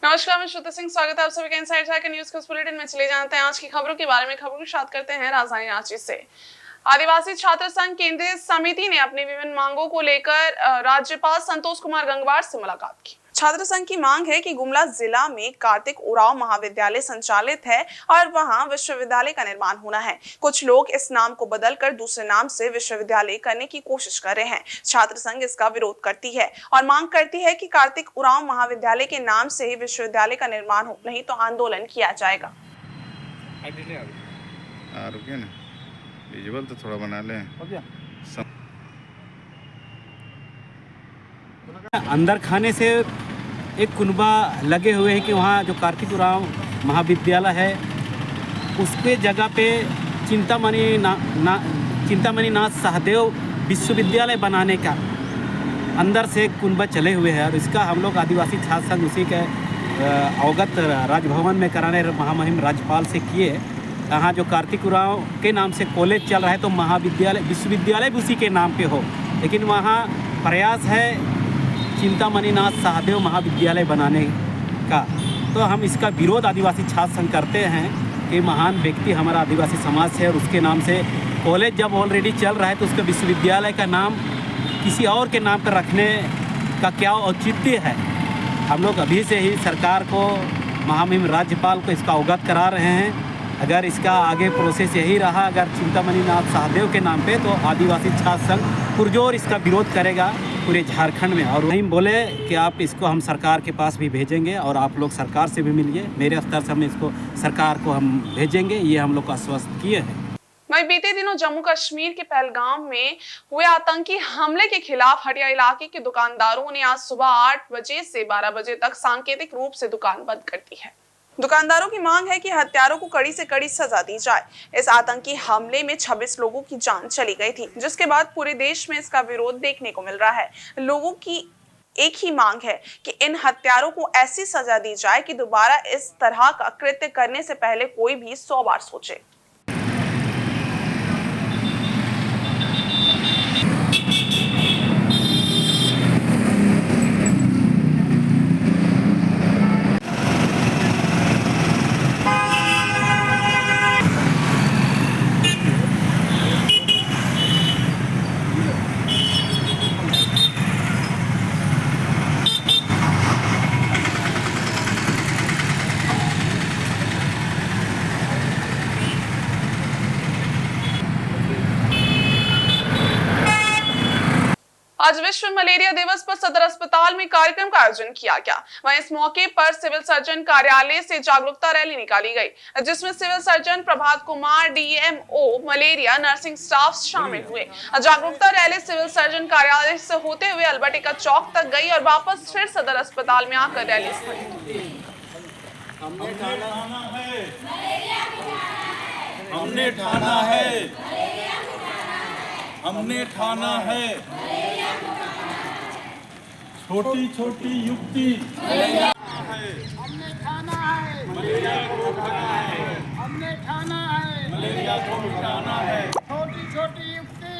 नमस्कार, मैं श्रुति सिंह। स्वागत है आप सभी का इनसाइड के न्यूज के बुलेटिन में। चले जानते हैं आज की खबरों के बारे में। खबरों की शुरुआत करते हैं राजधानी रांची से। आदिवासी छात्र संघ केंद्रीय समिति ने अपनी विभिन्न मांगों को लेकर राज्यपाल संतोष कुमार गंगवार से मुलाकात की। छात्र संघ की मांग है कि गुमला जिला में कार्तिक उरांव महाविद्यालय संचालित है और वहां विश्वविद्यालय का निर्माण होना है। कुछ लोग इस नाम को बदलकर दूसरे नाम से विश्वविद्यालय करने की कोशिश कर रहे हैं। छात्र संघ इसका विरोध करती है और मांग करती है कि कार्तिक उरांव महाविद्यालय के नाम से ही विश्वविद्यालय का निर्माण हो, नहीं तो आंदोलन किया जाएगा। रुकिए ना, विजुअल तो थोड़ा बना लें। अंदर खाने से एक कुनबा लगे हुए हैं कि वहाँ जो कार्तिक उरांव महाविद्यालय है उसके जगह पे चिंतामणि नाथ सहदेव विश्वविद्यालय बनाने का अंदर से एक कुनबा चले हुए हैं। और इसका हम लोग आदिवासी छात्र संघ उसी के अवगत राजभवन में कराने महामहिम राज्यपाल से किए। यहाँ जो कार्तिक उरांव के नाम से कॉलेज चल रहा है तो महाविद्यालय विश्वविद्यालय भी उसी के नाम पे हो, लेकिन वहाँ प्रयास है चिंतामणि नाथ सहदेव महाविद्यालय बनाने का। तो हम इसका विरोध आदिवासी छात्र संघ करते हैं कि महान व्यक्ति हमारा आदिवासी समाज से और उसके नाम से कॉलेज जब ऑलरेडी चल रहा है तो उसका विश्वविद्यालय का नाम किसी और के नाम पर रखने का क्या औचित्य है। हम लोग अभी से ही सरकार को महामहिम राज्यपाल को इसका अवगत करा रहे हैं। अगर इसका आगे प्रोसेस यही रहा, अगर चिंतामणि नाथ सहदेव के नाम पे, तो आदिवासी छात्र संघ पुरजोर इसका विरोध करेगा पूरे झारखंड में। और वहीं बोले कि आप इसको हम सरकार के पास भी भेजेंगे और आप लोग सरकार से भी मिलिए। मेरे स्तर से हम इसको सरकार को हम भेजेंगे, ये हम लोग आश्वस्त किए हैं। वहीं बीते दिनों जम्मू कश्मीर के पहलगाम में हुए आतंकी हमले के खिलाफ हटिया इलाके के दुकानदारों ने आज सुबह 8 बजे से 12 बजे तक सांकेतिक रूप से दुकान बंद कर दी है। दुकानदारों की मांग है कि हत्यारों को कड़ी से कड़ी सजा दी जाए। इस आतंकी हमले में 26 लोगों की जान चली गई थी, जिसके बाद पूरे देश में इसका विरोध देखने को मिल रहा है। लोगों की एक ही मांग है कि इन हत्यारों को ऐसी सजा दी जाए कि दोबारा इस तरह का कृत्य करने से पहले कोई भी 100 बार सोचे। आज विश्व मलेरिया दिवस पर सदर अस्पताल में कार्यक्रम का आयोजन किया गया। वहीं इस मौके पर सिविल सर्जन कार्यालय से जागरूकता रैली निकाली गई, जिसमें civil surgeon Prabhat Kumar, DMO malaria, nursing staff शामिल हुए। जागरूकता रैली सिविल सर्जन कार्यालय से होते हुए अल्बर्टिका चौक तक गई और वापस फिर सदर अस्पताल में आकर रैली स्थगित हुई। हमने ठाना है छोटी छोटी युक्ति हमने ठाना है मलेरिया को उठाना है। हमने ठाना है मलेरिया को उठाना है। छोटी छोटी युक्ति।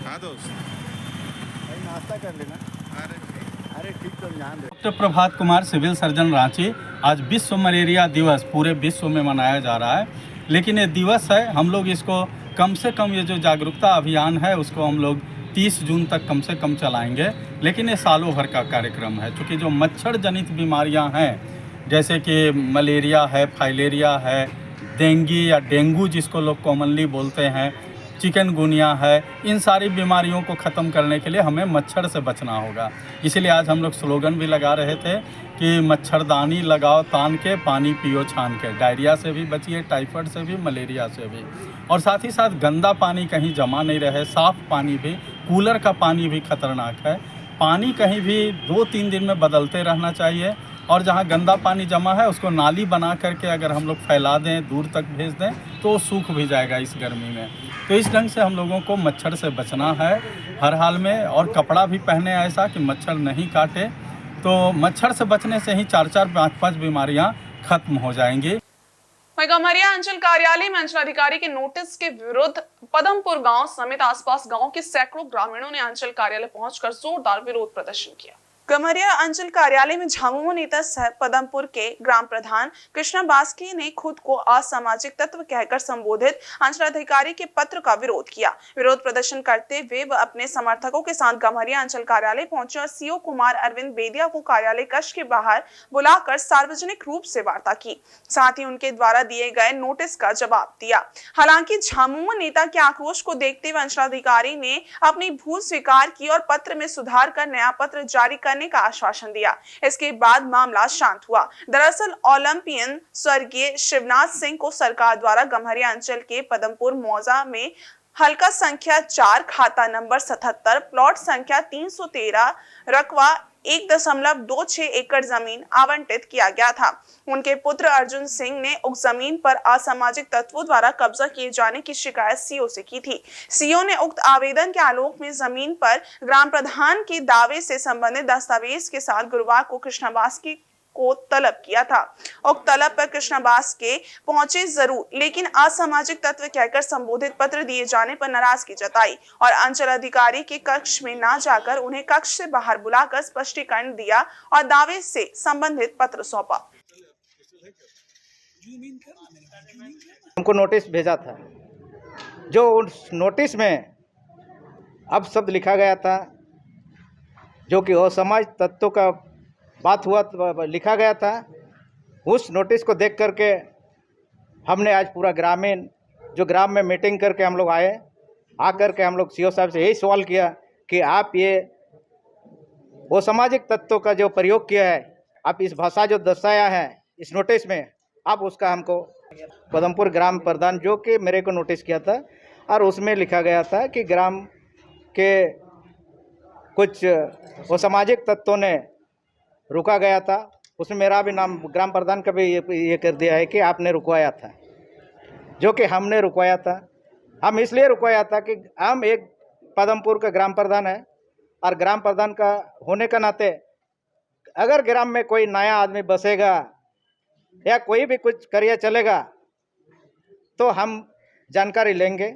हाँ दोस्त, नाश्ता कर लेना। अरे ठीक तो ध्यान दे। Doctor Prabhat Kumar, civil surgeon, Ranchi. आज विश्व मलेरिया दिवस पूरे विश्व में मनाया जा रहा है, लेकिन ये दिवस है, हम लोग इसको कम से कम ये जो जागरूकता अभियान है उसको हम लोग 30 जून तक कम से कम चलाएंगे। लेकिन ये सालों भर का कार्यक्रम है, क्योंकि जो मच्छर जनित बीमारियां हैं जैसे कि मलेरिया है, फाइलेरिया है, डेंगू या डेंगू जिसको लोग कॉमनली बोलते हैं, चिकनगुनिया है, इन सारी बीमारियों को ख़त्म करने के लिए हमें मच्छर से बचना होगा। इसलिए आज हम लोग स्लोगन भी लगा रहे थे कि मच्छरदानी लगाओ तान के, पानी पियो छान के। डायरिया से भी बचिए, टाइफाइड से भी, मलेरिया से भी। और साथ ही साथ गंदा पानी कहीं जमा नहीं रहे, साफ़ पानी भी, कूलर का पानी भी खतरनाक है। पानी कहीं भी 2-3 दिन में बदलते रहना चाहिए। और जहाँ गंदा पानी जमा है उसको नाली बना करके अगर हम लोग फैला दें, दूर तक भेज दें, तो सूख भी जाएगा इस गर्मी में। तो इस ढंग से हम लोगों को मच्छर से बचना है हर हाल में, और कपड़ा भी पहने ऐसा कि मच्छर नहीं काटे। तो मच्छर से बचने से ही 4-4, 5-5 बीमारियां खत्म हो जाएंगी। वहीं गम्हरिया अंचल कार्यालय में अंचलाधिकारी के नोटिस के विरुद्ध पदमपुर गांव समेत आसपास गांव के सैकड़ों ग्रामीणों ने अंचल कार्यालय पहुंचकर जोरदार विरोध प्रदर्शन किया। गम्हरिया अंचल कार्यालय में झामुमो नेता सह पदमपुर के ग्राम प्रधान कृष्णा बास्की ने खुद को असामाजिक तत्व कहकर संबोधित अंचलाधिकारी के पत्र का विरोध किया। विरोध प्रदर्शन करते हुए वह अपने समर्थकों के साथ गम्हरिया अंचल कार्यालय पहुंचे और सीओ कुमार अरविंद बेदिया को कार्यालय कक्ष के बाहर बुलाकर सार्वजनिक रूप से वार्ता की, साथ ही उनके द्वारा दिए गए नोटिस का जवाब दिया। हालांकि झामुमो नेता के आक्रोश को देखते हुए अंचलाधिकारी ने अपनी भूल स्वीकार की और पत्र में सुधार कर नया पत्र जारी करने का आश्वासन दिया। इसके बाद मामला शांत हुआ। दरअसल ओलंपियन स्वर्गीय शिवनाथ सिंह को सरकार द्वारा गम्हरिया अंचल के पदमपुर मौजा में हल्का संख्या 4 खाता नंबर 77 प्लॉट संख्या 313 रकवा 1.26 एकड़ जमीन आवंटित किया गया था। उनके पुत्र अर्जुन सिंह ने उक्त जमीन पर असामाजिक तत्वों द्वारा कब्जा किए जाने की शिकायत सीओ से की थी। सीओ ने उक्त आवेदन के आलोक में जमीन पर ग्राम प्रधान के दावे से संबंधित दस्तावेज के साथ गुरुवार को कृष्णा बास्की को तलब किया था। उक्त तलब पर कृष्णा बास्की पहुंचे जरूर, लेकिन असामाजिक तत्व कहकर संबोधित पत्र दिए जाने पर नाराजगी जताई और अंचल अधिकारी के कक्ष में न जाकर उन्हें कक्ष से बाहर बुलाकर स्पष्टीकरण दिया और दावे से संबंधित पत्र सौंपा। हमको नोटिस भेजा था, जो उस नोटिस में अब शब्द लिखा गया था जो कि असामाजिक तत्वों का बात हुआ लिखा गया था। उस नोटिस को देख करके हमने आज पूरा ग्रामीण जो ग्राम में मीटिंग करके हम लोग आए, आकर के हम लोग सीओ साहब से यही सवाल किया कि आप ये असामाजिक तत्वों का जो प्रयोग किया है, आप इस भाषा जो दर्शाया है इस नोटिस में, आप उसका हमको पदमपुर ग्राम प्रधान जो कि मेरे को नोटिस किया था और उसमें लिखा गया था कि ग्राम के कुछ असामाजिक तत्वों ने रुका गया था। उसमें मेरा भी नाम ग्राम प्रधान का भी ये कर दिया है कि आपने रुकवाया था, जो कि हमने रुकवाया था। हम इसलिए रुकवाया था कि हम एक पदमपुर का ग्राम प्रधान है और ग्राम प्रधान का होने का नाते अगर ग्राम में कोई नया आदमी बसेगा या कोई भी कुछ करियर चलेगा तो हम जानकारी लेंगे।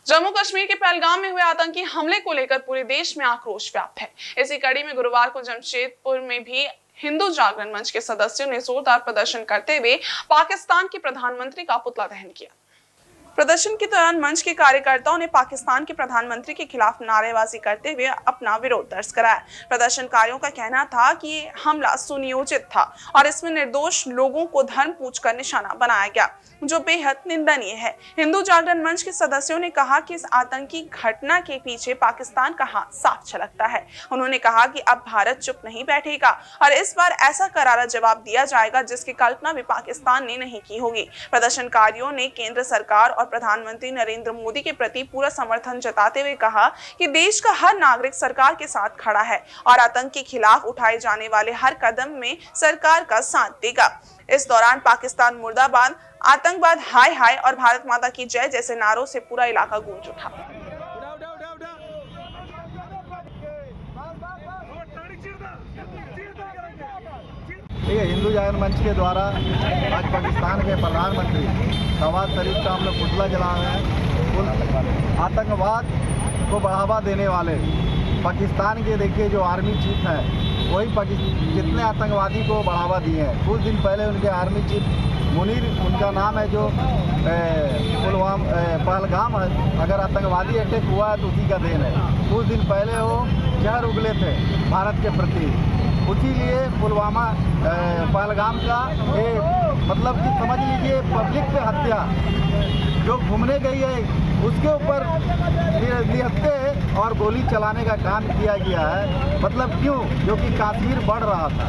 जम्मू कश्मीर के पहलगाम में हुए आतंकी हमले को लेकर पूरे देश में आक्रोश व्याप्त है। इसी कड़ी में गुरुवार को जमशेदपुर में भी हिंदू जागरण मंच के सदस्यों ने जोरदार प्रदर्शन करते हुए पाकिस्तान के प्रधानमंत्री का पुतला दहन किया। प्रदर्शन के दौरान मंच के कार्यकर्ताओं ने पाकिस्तान के प्रधानमंत्री के खिलाफ नारेबाजी करते हुए अपना विरोध दर्ज कराया। प्रदर्शनकारियों का कहना था कि ये हमला सुनियोजित था और इसमें निर्दोष लोगों को धर्म पूछकर निशाना बनाया गया, जो बेहद निंदनीय है। हिंदू जागरण मंच के सदस्यों ने कहा कि इस आतंकी घटना के पीछे पाकिस्तान का हाथ साफ झलकता है। उन्होंने कहा कि अब भारत चुप नहीं बैठेगा और इस बार ऐसा करारा जवाब दिया जाएगा जिसकी कल्पना भी पाकिस्तान ने नहीं की होगी। प्रदर्शनकारियों ने केंद्र सरकार और प्रधानमंत्री नरेंद्र मोदी के प्रति पूरा समर्थन जताते हुए कहा कि देश का हर नागरिक सरकार के साथ खड़ा है और आतंक के खिलाफ उठाए जाने वाले हर कदम में सरकार का साथ देगा। इस दौरान पाकिस्तान मुर्दाबाद, आतंकवाद हाय हाय और भारत माता की जय जैसे नारों से पूरा इलाका गूंज उठा। ये हिंदू जागरण मंच के द्वारा आज पाकिस्तान के प्रधानमंत्री नवाज शरीफ का हम लोग पुतला जला रहे हैं। आतंकवाद को बढ़ावा देने वाले पाकिस्तान के देखिए जो आर्मी चीफ हैं, वही जितने आतंकवादी को बढ़ावा दिए हैं। कुछ दिन पहले उनके आर्मी चीफ मुनीर उनका नाम है, जो पहलगाम अगर आतंकवादी अटैक हुआ है तो उसी का देन है। कुछ दिन पहले वो जहर उगले थे भारत के प्रति, इसीलिए पुलवामा पहलगाम का मतलब कि समझ लीजिए पब्लिक पे हत्या जो घूमने गई है उसके ऊपर निहत्थे और गोली चलाने का काम किया गया है। मतलब क्यों? क्योंकि कश्मीर बढ़ रहा था,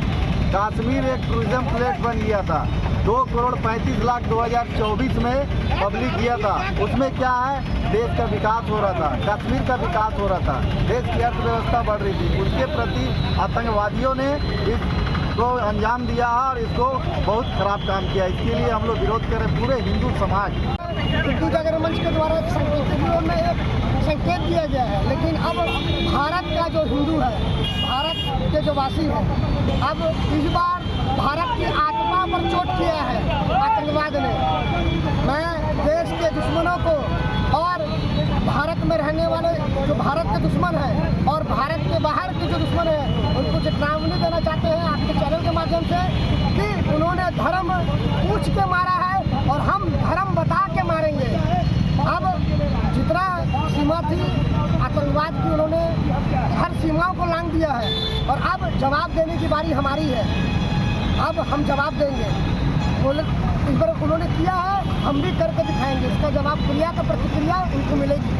कश्मीर एक टूरिज्म प्लेस बन गया था। 2,35,00,000 2024 में पब्लिक किया था, उसमें क्या है, देश का विकास हो रहा था, कश्मीर का विकास हो रहा था, देश की अर्थव्यवस्था बढ़ रही थी। उसके प्रति आतंकवादियों ने इसको अंजाम दिया और इसको बहुत खराब काम किया। इसके लिए हम लोग विरोध करें, पूरे हिंदू समाज। हिंदू जागरण मंच के द्वारा संकेत संकेत दिया गया है, लेकिन अब भारत का जो हिंदू है, भारत के जो वासी है, अब इस बार भारत की आत्मा पर चोट किया है आतंकवाद ने। मैं देश के दुश्मनों को और भारत में रहने वाले जो भारत के दुश्मन हैं और भारत के बाहर के जो दुश्मन हैं उनको चेतावनी देना चाहते हैं आपके चैनल के माध्यम से कि उन्होंने धर्म पूछ के मारा है और हम धर्म बता के मारेंगे। अब जितना सीमा थी आतंकवाद की उन्होंने हर सीमाओं को लांघ दिया है और अब जवाब देने की बारी हमारी है। अब हम जवाब देंगे। इस बार उन्होंने किया है, हम भी करके दिखाएंगे। इसका जवाब क्रिया का प्रतिक्रिया उनको मिलेगी।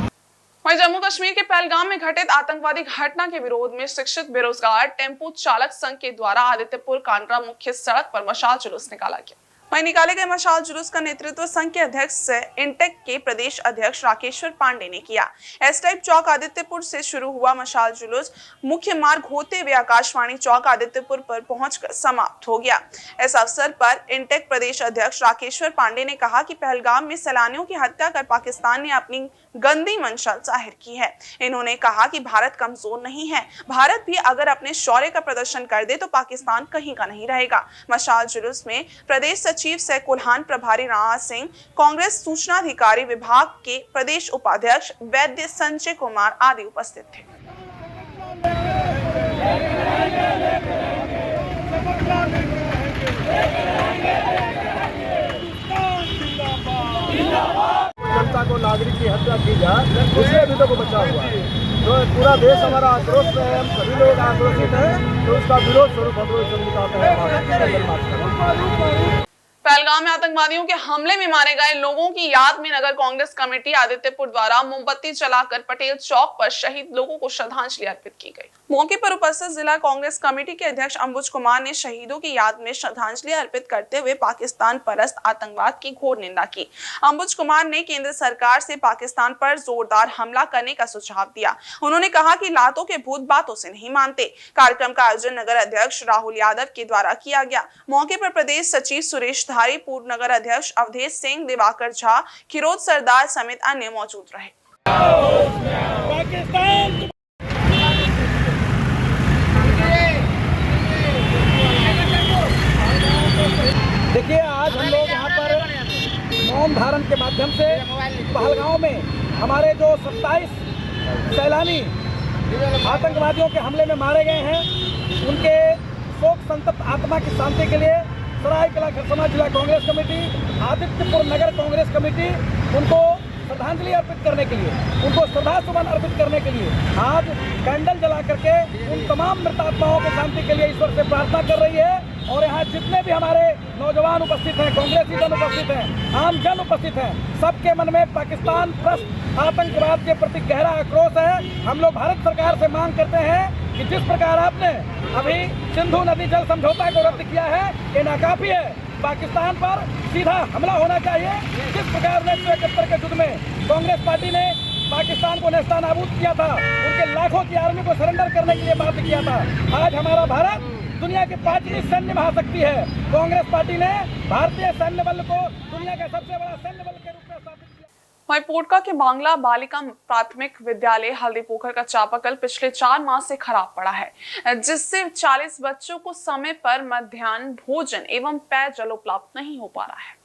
वहीं जम्मू कश्मीर के पहलगाम में घटित आतंकवादी घटना के विरोध में शिक्षित बेरोजगार टेम्पो चालक संघ के द्वारा आदित्यपुर कांडरा मुख्य सड़क पर मशाल जुलूस निकाला गया। वहीं निकाले गए मशाल जुलूस का नेतृत्व संघ के अध्यक्ष इंटेक के प्रदेश अध्यक्ष राकेश्वर पांडे ने किया। एस टाइप चौक आदित्यपुर से शुरू हुआ मशाल जुलूस मुख्य मार्ग होते हुए आकाशवाणी चौक आदित्यपुर पर पहुंचकर समाप्त हो गया। इस अवसर पर इंटेक प्रदेश अध्यक्ष राकेश्वर पांडे ने कहा कि पहलगाम में सैलानियों की हत्या कर पाकिस्तान ने अपनी गंदी मंशा जाहिर की है। इन्होंने कहा कि भारत कमजोर नहीं है, भारत भी अगर अपने शौर्य का प्रदर्शन कर दे तो पाकिस्तान कहीं का नहीं रहेगा। मशाल जुलूस में प्रदेश सचिव सह कुल्हान प्रभारी राणा सिंह, कांग्रेस सूचना अधिकारी विभाग के प्रदेश उपाध्यक्ष वैद्य संजय कुमार आदि उपस्थित थे। जनता को नागरिक की हत्या की जाए, उससे भी तो बचा हुआ है। तो पूरा देश हमारा आक्रोश में है, हम सभी लोग आक्रोशित हैं, तो उसका विरोध स्वरूप हम लोग पहलगाम में आतंकवादियों के हमले में मारे गए लोगों की याद में नगर कांग्रेस कमेटी आदित्यपुर द्वारा मोमबत्ती जलाकर पटेल चौक पर शहीद लोगों को श्रद्धांजलि अर्पित की गई। मौके पर उपस्थित जिला कांग्रेस कमेटी के अध्यक्ष अंबुज कुमार ने शहीदों की याद में श्रद्धांजलि अर्पित करते हुए पाकिस्तान परस्त आतंकवाद की घोर निंदा की। अंबुज कुमार ने केंद्र सरकार से पाकिस्तान पर जोरदार हमला करने का सुझाव दिया। उन्होंने कहा कि लातों के भूत बातों से नहीं मानते। कार्यक्रम का आयोजन नगर अध्यक्ष राहुल यादव के द्वारा किया गया। मौके पर प्रदेश सचिव सुरेश धारी, पूर्व नगर अध्यक्ष अवधेश सिंह, दिवाकर झा, खिरोद सरदार समेत अन्य मौजूद रहे। देखिए, आज हम लोग यहाँ पर मौन धारण के माध्यम से पहलगाम में हमारे जो 27 सैलानी आतंकवादियों के हमले में मारे गए हैं, उनके शोक संतप्त आत्मा की शांति के लिए सरायकला खरसावां जिला कांग्रेस कमेटी, आदित्यपुर नगर कांग्रेस कमेटी उनको श्रद्धांजलि अर्पित करने के लिए, उनको श्रद्धासुमन अर्पित करने के लिए आज कैंडल जला करके उन तमाम मृतात्माओं की शांति के लिए ईश्वर से प्रार्थना कर रही है। और यहाँ जितने भी हमारे नौजवान उपस्थित हैं, कांग्रेसी जन उपस्थित हैं, आम जन उपस्थित हैं, सबके मन में पाकिस्तान परस्त आतंकवाद के प्रति गहरा आक्रोश है। हम लोग भारत सरकार से मांग करते हैं कि जिस प्रकार आपने अभी सिंधु नदी जल समझौता को रद्द किया है, ये नाकाफी है। पाकिस्तान पर सीधा हमला होना चाहिए। जिस प्रकार 1971 के युद्ध में कांग्रेस पार्टी ने पाकिस्तान को नेस्तनाबूद किया था, उनके लाखों की आर्मी को सरेंडर करने के लिए बात किया था। आज हमारा भारत दुनिया की 5वीं सैन्य महाशक्ति है। कांग्रेस पार्टी ने भारतीय सैन्य बल को दुनिया का सबसे बड़ा सैन्य बल के रूप में स्थापित किया। वहीं पोटका के बांग्ला बालिका प्राथमिक विद्यालय हल्दीपोखर का चापाकल पिछले 4 माह से खराब पड़ा है, जिससे 40 बच्चों को समय पर मध्याह्न भोजन एवं पेयजल उपलब्ध नहीं हो पा रहा है।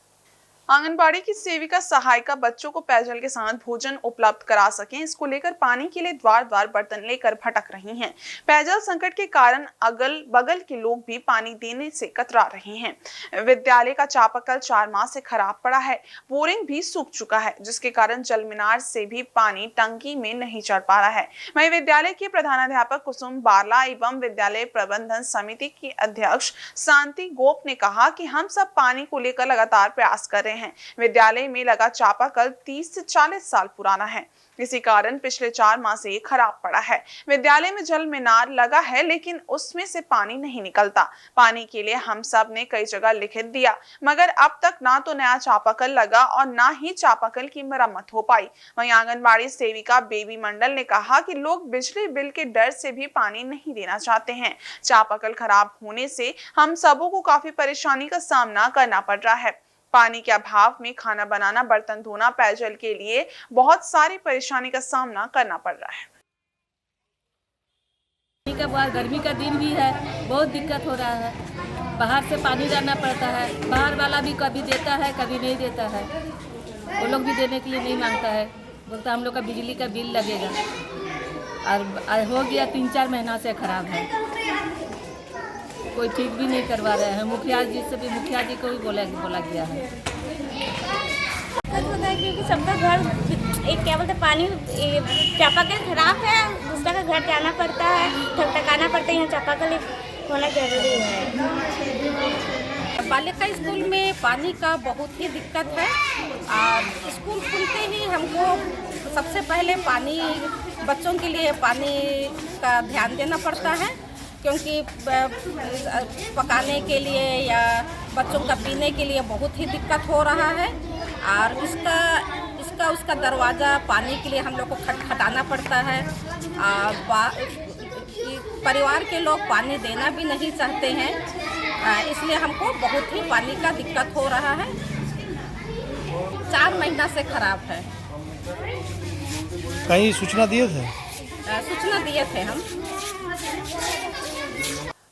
आंगनबाड़ी की सेविका सहायिका बच्चों को पेयजल के साथ भोजन उपलब्ध करा सकें, इसको लेकर पानी के लिए द्वार द्वार बर्तन लेकर भटक रही हैं। पेयजल संकट के कारण अगल बगल के लोग भी पानी देने से कतरा रहे हैं। विद्यालय का चापाकल 4 माह से खराब पड़ा है। बोरिंग भी सूख चुका है, जिसके कारण जल मीनार से भी पानी टंकी में नहीं चढ़ पा रहा है। वहीं विद्यालय के प्रधानाध्यापक कुसुम बारला एवं विद्यालय प्रबंधन समिति की अध्यक्ष शांति गोप ने कहा कि हम सब पानी को लेकर लगातार प्रयास कर रहे हैं। विद्यालय में लगा चापाकल 30 से 40 साल पुराना है। इसी कारण पिछले 4 माह से ये खराब पड़ा है। विद्यालय में जल मीनार लगा है, लेकिन उसमें से पानी नहीं निकलता। पानी के लिए हम सब ने कई जगह लिखित दिया, मगर अब तक ना तो नया चापाकल लगा और ना ही चापाकल की मरम्मत हो पाई। वहीं आंगनबाड़ी सेविका बेबी मंडल ने कहा कि लोग बिजली बिल के डर से भी पानी नहीं देना चाहते हैं। चापाकल खराब होने से हम सबों को काफी परेशानी का सामना करना पड़ रहा है। पानी के अभाव में खाना बनाना, बर्तन धोना, पेयजल के लिए बहुत सारी परेशानी का सामना करना पड़ रहा है। का बाद गर्मी का दिन भी है, बहुत दिक्कत हो रहा है। बाहर से पानी लाना पड़ता है, बाहर वाला भी कभी देता है कभी नहीं देता है, वो लोग भी देने के लिए नहीं मांगता है, बोलता हम लोग का बिजली का बिल लगेगा। और हो गया 3-4 महीना से खराब है, कोई ठीक भी नहीं करवा रहे हैं। मुखिया जी से भी, मुखिया जी को भी बोला गया है। क्योंकि सबका घर एक क्या बोलते पानी चापाकल खराब है, दूसरा का घर जाना पड़ता है, ठकठकाना पड़ता है, यहाँ चापाकल होना जरूरी है। बालिका स्कूल में पानी का बहुत ही दिक्कत है और स्कूल खुलते ही हमको सबसे पहले पानी, बच्चों के लिए पानी का ध्यान देना पड़ता है, क्योंकि पकाने के लिए या बच्चों का पीने के लिए बहुत ही दिक्कत हो रहा है। और उसका दरवाज़ा पानी के लिए हम लोग को खटखटाना पड़ता है। परिवार के लोग पानी देना भी नहीं चाहते हैं, इसलिए हमको बहुत ही पानी का दिक्कत हो रहा है। 4 महीना से खराब है। कहीं सूचना दिए थे? सूचना दिए थे हम।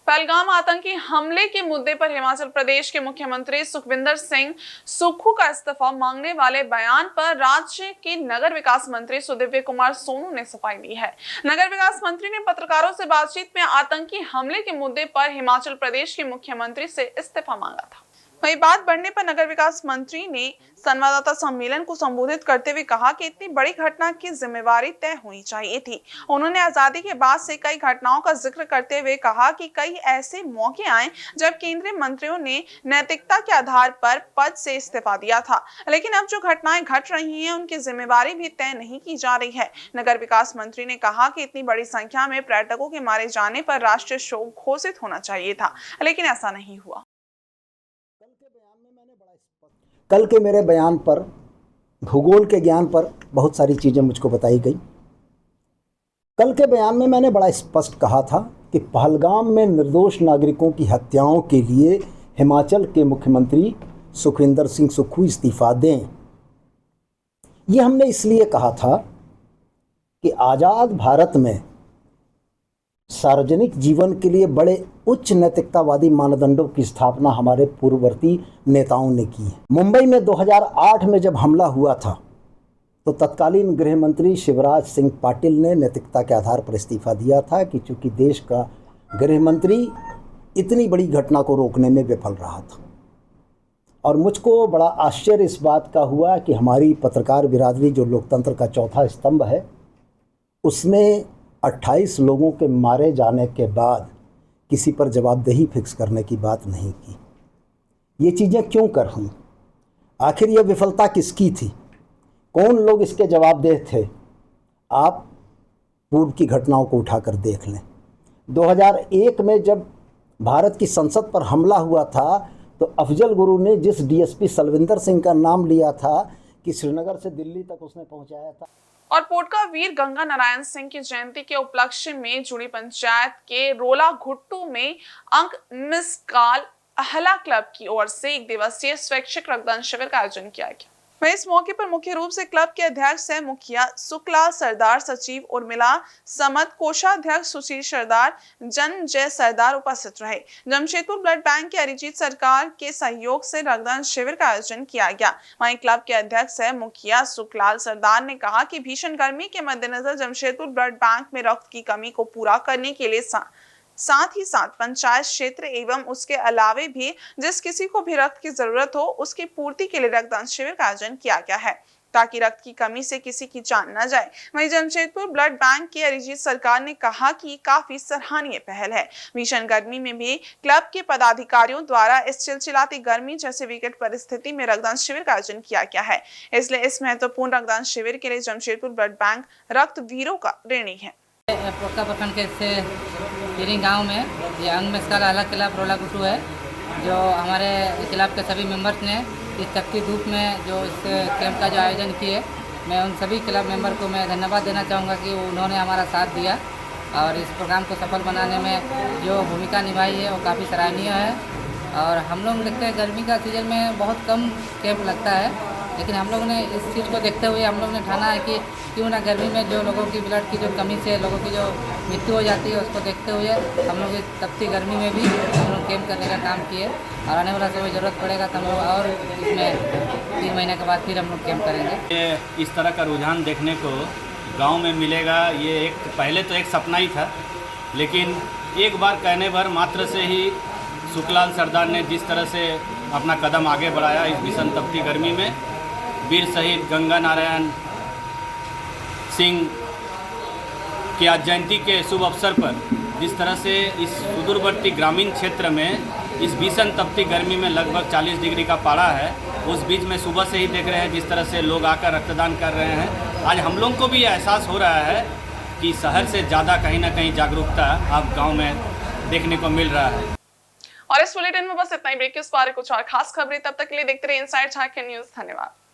पहलगाम आतंकी हमले के मुद्दे पर हिमाचल प्रदेश के मुख्यमंत्री सुखविंदर सिंह सुक्खू का इस्तीफा मांगने वाले बयान पर राज्य के नगर विकास मंत्री सुदिव्य कुमार सोनू ने सफाई दी है। नगर विकास मंत्री ने पत्रकारों से बातचीत में आतंकी हमले के मुद्दे पर हिमाचल प्रदेश के मुख्यमंत्री से इस्तीफा मांगा था। वही बात बढ़ने पर नगर विकास मंत्री ने संवाददाता सम्मेलन को संबोधित करते हुए कहा कि इतनी बड़ी घटना की जिम्मेवारी तय होनी चाहिए थी। उन्होंने आजादी के बाद से कई घटनाओं का जिक्र करते हुए कहा कि कई ऐसे मौके आए जब केंद्रीय मंत्रियों ने नैतिकता के आधार पर पद से इस्तीफा दिया था, लेकिन अब जो घटनाएं घट रही हैं उनकी जिम्मेवारी भी तय नहीं की जा रही है। नगर विकास मंत्री ने कहा कि इतनी बड़ी संख्या में पर्यटकों के मारे जाने पर राष्ट्रीय शोक घोषित होना चाहिए था, लेकिन ऐसा नहीं हुआ। कल के मेरे बयान पर, भूगोल के ज्ञान पर बहुत सारी चीज़ें मुझको बताई गई। कल के बयान में मैंने बड़ा स्पष्ट कहा था कि पहलगाम में निर्दोष नागरिकों की हत्याओं के लिए हिमाचल के मुख्यमंत्री सुखविंदर सिंह सुक्खू इस्तीफा दें। ये हमने इसलिए कहा था कि आज़ाद भारत में सार्वजनिक जीवन के लिए बड़े उच्च नैतिकतावादी मानदंडों की स्थापना हमारे पूर्ववर्ती नेताओं ने की है। मुंबई में 2008 में जब हमला हुआ था तो तत्कालीन गृह मंत्री शिवराज सिंह पाटिल ने नैतिकता के आधार पर इस्तीफा दिया था कि चूंकि देश का गृह मंत्री इतनी बड़ी घटना को रोकने में विफल रहा था। और मुझको बड़ा आश्चर्य इस बात का हुआ कि हमारी पत्रकार बिरादरी, जो लोकतंत्र का चौथा स्तंभ है, उसमें 28 लोगों के मारे जाने के बाद किसी पर जवाबदेही फिक्स करने की बात नहीं की। ये चीज़ें क्यों कर हुई? आखिर यह विफलता किसकी थी? कौन लोग इसके जवाबदेह थे? आप पूर्व की घटनाओं को उठाकर देख लें। 2001 में जब भारत की संसद पर हमला हुआ था तो अफजल गुरु ने जिस डीएसपी सलविंदर सिंह का नाम लिया था कि श्रीनगर से दिल्ली तक उसने पहुंचाया था। और पोटका वीर गंगा नारायण सिंह की जयंती के उपलक्ष्य में जुड़ी पंचायत के रोला घुट्टू में अंक मिस काल अहला क्लब की ओर से 1 दिवसीय स्वैच्छिक रक्तदान शिविर का आयोजन किया गया। वहीं इस मौके पर मुख्य रूप से क्लब के अध्यक्ष सह मुखिया सुखलाल सरदार, सचिव उर्मिला समत, कोषाध्यक्ष सुशील सरदार, जय सरदार उपस्थित रहे। जमशेदपुर ब्लड बैंक के अरिजीत सरकार के सहयोग से रक्तदान शिविर का आयोजन किया गया। वहीं क्लब के अध्यक्ष सह मुखिया सुखलाल सरदार ने कहा कि भीषण गर्मी के मद्देनजर जमशेदपुर ब्लड बैंक में रक्त की कमी को पूरा करने के लिए साथ ही साथ पंचायत क्षेत्र एवं उसके अलावे भी जिस किसी को भी रक्त की जरूरत हो उसकी पूर्ति के लिए रक्तदान शिविर का आयोजन किया गया है, ताकि रक्त की कमी से किसी की जान न जाए। वहीं जमशेदपुर ब्लड बैंक के अरिजीत सरकार ने कहा कि काफी सराहनीय पहल है। भीषण गर्मी में भी क्लब के पदाधिकारियों द्वारा इस चिलचिलाती गर्मी जैसे विकट परिस्थिति में रक्तदान शिविर का आयोजन किया गया है। इसलिए इस महत्वपूर्ण रक्तदान शिविर के लिए जमशेदपुर ब्लड बैंक रक्त वीरों का ऋणी है। पोटका प्रखंड के से गिरिंग गाँव में ये अंग में इसका अलग क्लब रोला गुट्टू है, जो हमारे क्लब के सभी मेंबर्स ने इस तपती धूप में जो इस कैंप का जो आयोजन किए, मैं उन सभी क्लब मेंबर को मैं धन्यवाद देना चाहूँगा कि उन्होंने हमारा साथ दिया और इस प्रोग्राम को सफल बनाने में जो भूमिका निभाई है वो काफ़ी सराहनीय है। और हम लोग देखते हैं गर्मी का सीज़न में बहुत कम कैंप लगता है, लेकिन हम लोग ने इस चीज़ को देखते हुए हम लोग ने ठाना है कि क्यों ना गर्मी में जो लोगों की ब्लड की जो कमी से लोगों की जो मृत्यु हो जाती है उसको देखते हुए हम लोग इस तपती गर्मी में भी हम लोग कैंप करने का काम किए और आने वाला समय ज़रूरत पड़ेगा तो हम लोग और इसमें 3 महीने के बाद फिर हम लोग कैंप करेंगे। ये इस तरह का रुझान देखने को गांव में मिलेगा, ये एक पहले तो एक सपना ही था, लेकिन एक बार कहने भर मात्र से ही सुखलाल सरदार ने जिस तरह से अपना कदम आगे बढ़ाया इस भीषण तपती गर्मी में, वीर शहीद गंगा नारायण सिंह की आज जयंती के शुभ अवसर पर जिस तरह से इस सुदूरवर्ती ग्रामीण क्षेत्र में इस भीषण तपती गर्मी में लगभग 40 डिग्री का पारा है, उस बीच में सुबह से ही देख रहे हैं जिस तरह से लोग आकर रक्तदान कर रहे हैं। आज हम लोग को भी ये एहसास हो रहा है कि शहर से ज़्यादा कहीं ना कहीं जागरूकता अब गांव में देखने को मिल रहा है। और इस बुलेटिन में बस इतना ही। ब्रेक के उस पार कुछ और खास खबरें, तब तक के लिए देखते रहिए इनसाइड झारखंड न्यूज़। धन्यवाद।